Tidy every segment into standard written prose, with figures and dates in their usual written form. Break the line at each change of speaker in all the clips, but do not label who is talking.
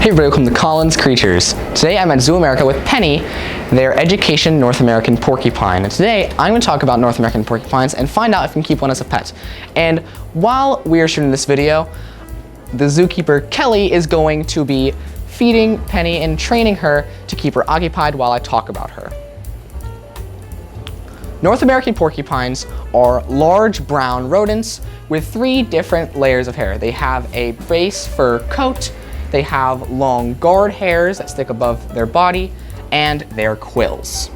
Hey everybody, welcome to Colin's Creatures. Today I'm at Zoo America with Penny, their Education North American Porcupine. And today I'm going to talk about North American porcupines and find out if you can keep one as a pet. And while we are shooting this video, the zookeeper Kelly is going to be feeding Penny and training her to keep her occupied while I talk about her. North American porcupines are large brown rodents with 3 different layers of hair. They have a base fur coat, they have long guard hairs that stick above their body, and they're quills.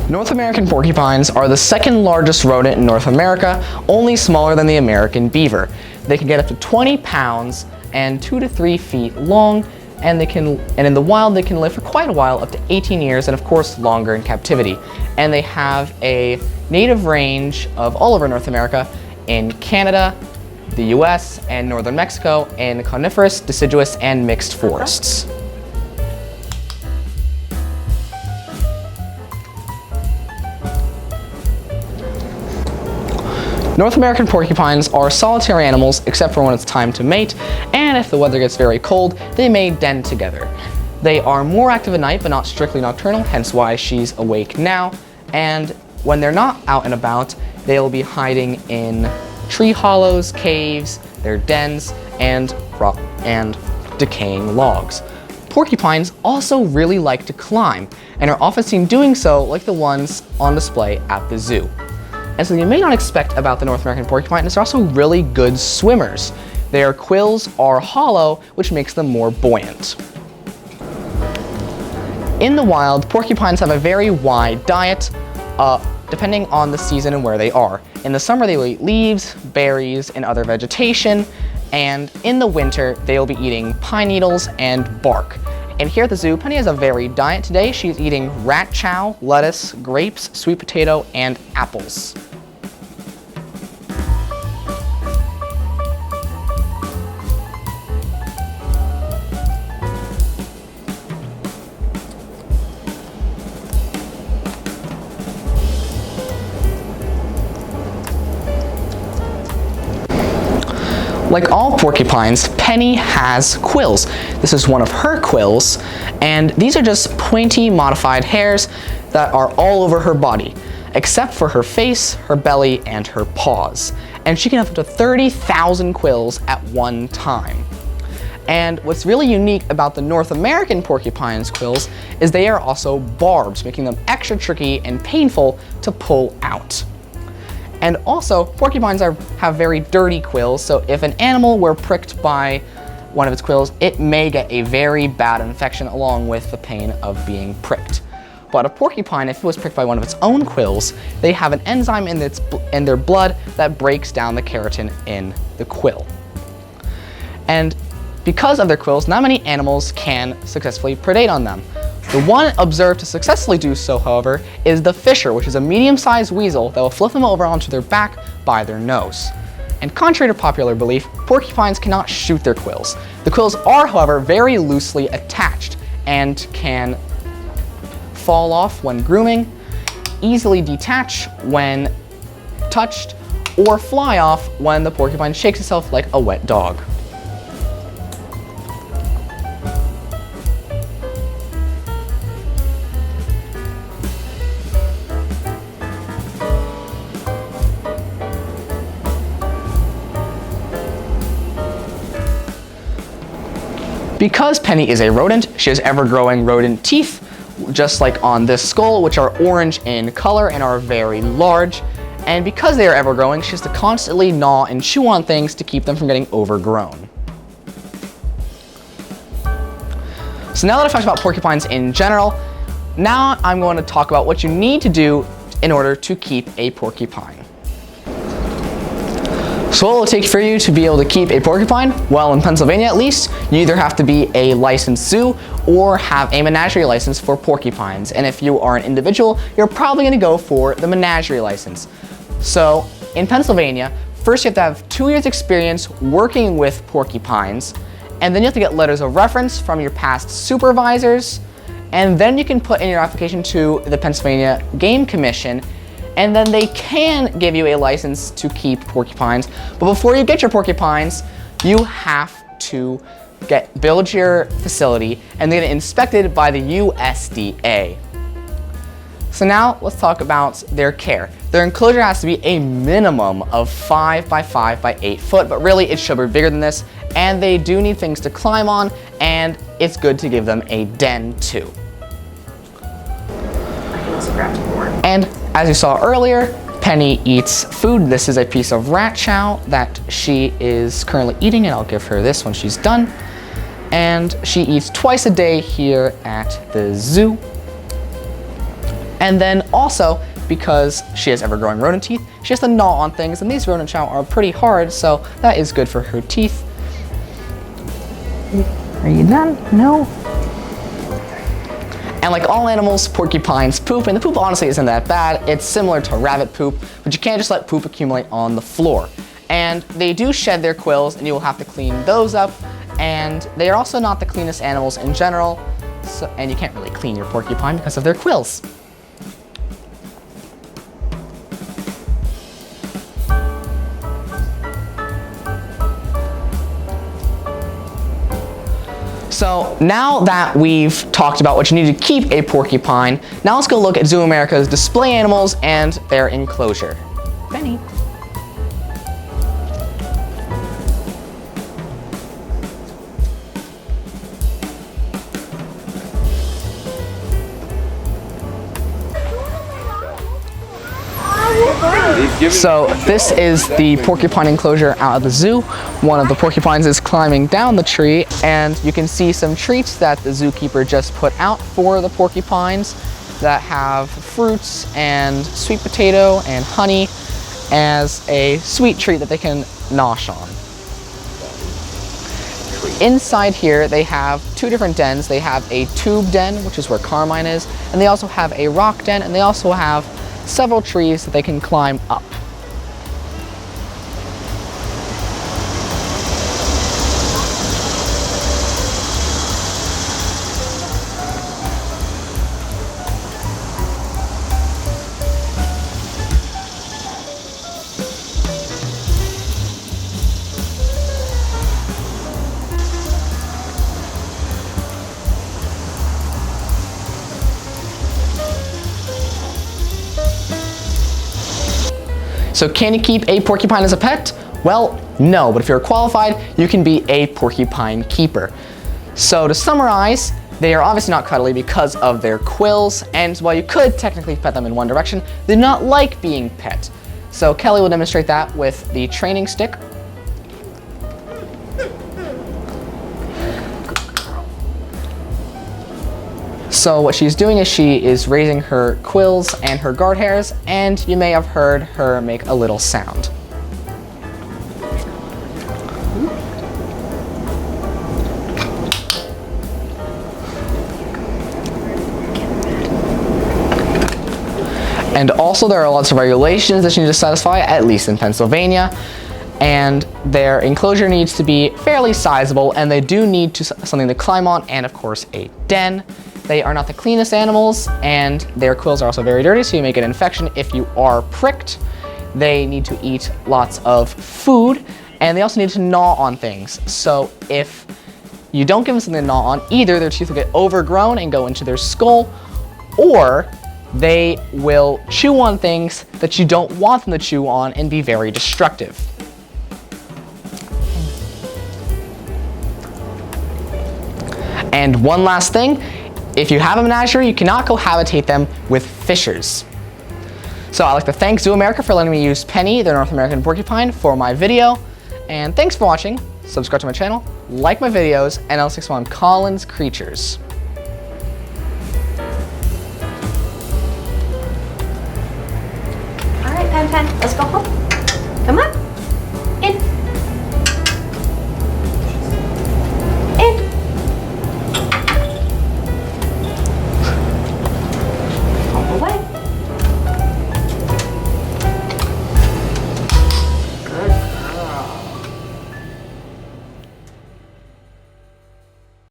North American porcupines are the second largest rodent in North America, only smaller than the American beaver. They can get up to 20 pounds and 2 to 3 feet long, and in the wild they can live for quite a while, up to 18 years, and of course longer in captivity. And they have a native range of all over North America in Canada, the US, and northern Mexico in coniferous, deciduous, and mixed forests. North American porcupines are solitary animals except for when it's time to mate, and if the weather gets very cold, they may den together. They are more active at night but not strictly nocturnal, hence why she's awake now, and when they're not out and about, they'll be hiding in tree hollows, caves, their dens, and decaying logs. Porcupines also really like to climb, and are often seen doing so like the ones on display at the zoo. And so you may not expect about the North American porcupine is they're also really good swimmers. Their quills are hollow, which makes them more buoyant. In the wild, porcupines have a very wide diet, depending on the season and where they are. In the summer, they will eat leaves, berries, and other vegetation, and in the winter, they will be eating pine needles and bark. And here at the zoo, Penny has a varied diet. Today, she's eating rat chow, lettuce, grapes, sweet potato, and apples. Like all porcupines, Penny has quills. This is one of her quills, and these are just pointy, modified hairs that are all over her body, except for her face, her belly, and her paws. And she can have up to 30,000 quills at one time. And what's really unique about the North American porcupine's quills is they are also barbed, making them extra tricky and painful to pull out. And also, porcupines have very dirty quills, so if an animal were pricked by one of its quills, it may get a very bad infection along with the pain of being pricked. But a porcupine, if it was pricked by one of its own quills, they have an enzyme in their blood that breaks down the keratin in the quill. And because of their quills, not many animals can successfully predate on them. The one observed to successfully do so, however, is the fisher, which is a medium-sized weasel that will flip them over onto their back by their nose. And contrary to popular belief, porcupines cannot shoot their quills. The quills are, however, very loosely attached and can fall off when grooming, easily detach when touched, or fly off when the porcupine shakes itself like a wet dog. Because Penny is a rodent, she has ever-growing rodent teeth, just like on this skull, which are orange in color and are very large. And because they are ever-growing, she has to constantly gnaw and chew on things to keep them from getting overgrown. So now that I've talked about porcupines in general, now I'm going to talk about what you need to do in order to keep a porcupine. So what will it take for you to be able to keep a porcupine? Well, in Pennsylvania at least, you either have to be a licensed zoo or have a menagerie license for porcupines. And if you are an individual, you're probably going to go for the menagerie license. So in Pennsylvania, first you have to have 2 years experience working with porcupines, and then you have to get letters of reference from your past supervisors and then you can put in your application to the Pennsylvania Game Commission, and then they can give you a license to keep porcupines. But before you get your porcupines, you have to build your facility and get it inspected by the USDA. So now let's talk about their care. Their enclosure has to be a minimum of 5 by 5 by 8 foot, but really it should be bigger than this, and they do need things to climb on, and it's good to give them a den too. And as you saw earlier, Penny eats food. This is a piece of rat chow that she is currently eating, and I'll give her this when she's done. And she eats twice a day here at the zoo. And then also, because she has ever-growing rodent teeth, she has to gnaw on things, and these rodent chow are pretty hard, so that is good for her teeth. Are you done? No? And like all animals, porcupines poop, and the poop honestly isn't that bad. It's similar to rabbit poop, but you can't just let poop accumulate on the floor. And they do shed their quills, and you will have to clean those up, and they are also not the cleanest animals in general, so, and you can't really clean your porcupine because of their quills. So now that we've talked about what you need to keep a porcupine, now let's go look at Zoo America's display animals and their enclosure. Benny. So this is the porcupine enclosure out of the zoo. One of the porcupines is climbing down the tree, and you can see some treats that the zookeeper just put out for the porcupines that have fruits and sweet potato and honey as a sweet treat that they can nosh on. Inside here they have two different dens. They have a tube den, which is where Carmine is, and they also have a rock den, and they also have several trees that they can climb up. So can you keep a porcupine as a pet? Well, no, but if you're qualified, you can be a porcupine keeper. So to summarize, they are obviously not cuddly because of their quills, and while you could technically pet them in one direction, they do not like being pet. So Kelly will demonstrate that with the training stick. So what she's doing is she is raising her quills and her guard hairs, and you may have heard her make a little sound. And also there are lots of regulations that you need to satisfy, at least in Pennsylvania. And their enclosure needs to be fairly sizable, and they do need something to climb on, and of course a den. They are not the cleanest animals, and their quills are also very dirty, so you may get an infection if you are pricked. They need to eat lots of food, and they also need to gnaw on things. So if you don't give them something to gnaw on, either their teeth will get overgrown and go into their skull, or they will chew on things that you don't want them to chew on and be very destructive. And one last thing, if you have a menagerie, you cannot cohabitate them with fishers. So I'd like to thank Zoo America for letting me use Penny, the North American porcupine, for my video. And thanks for watching. Subscribe to my channel, like my videos, and I'll see you on Colin's Creatures.
All right, Pen Pen, let's go home. Come on.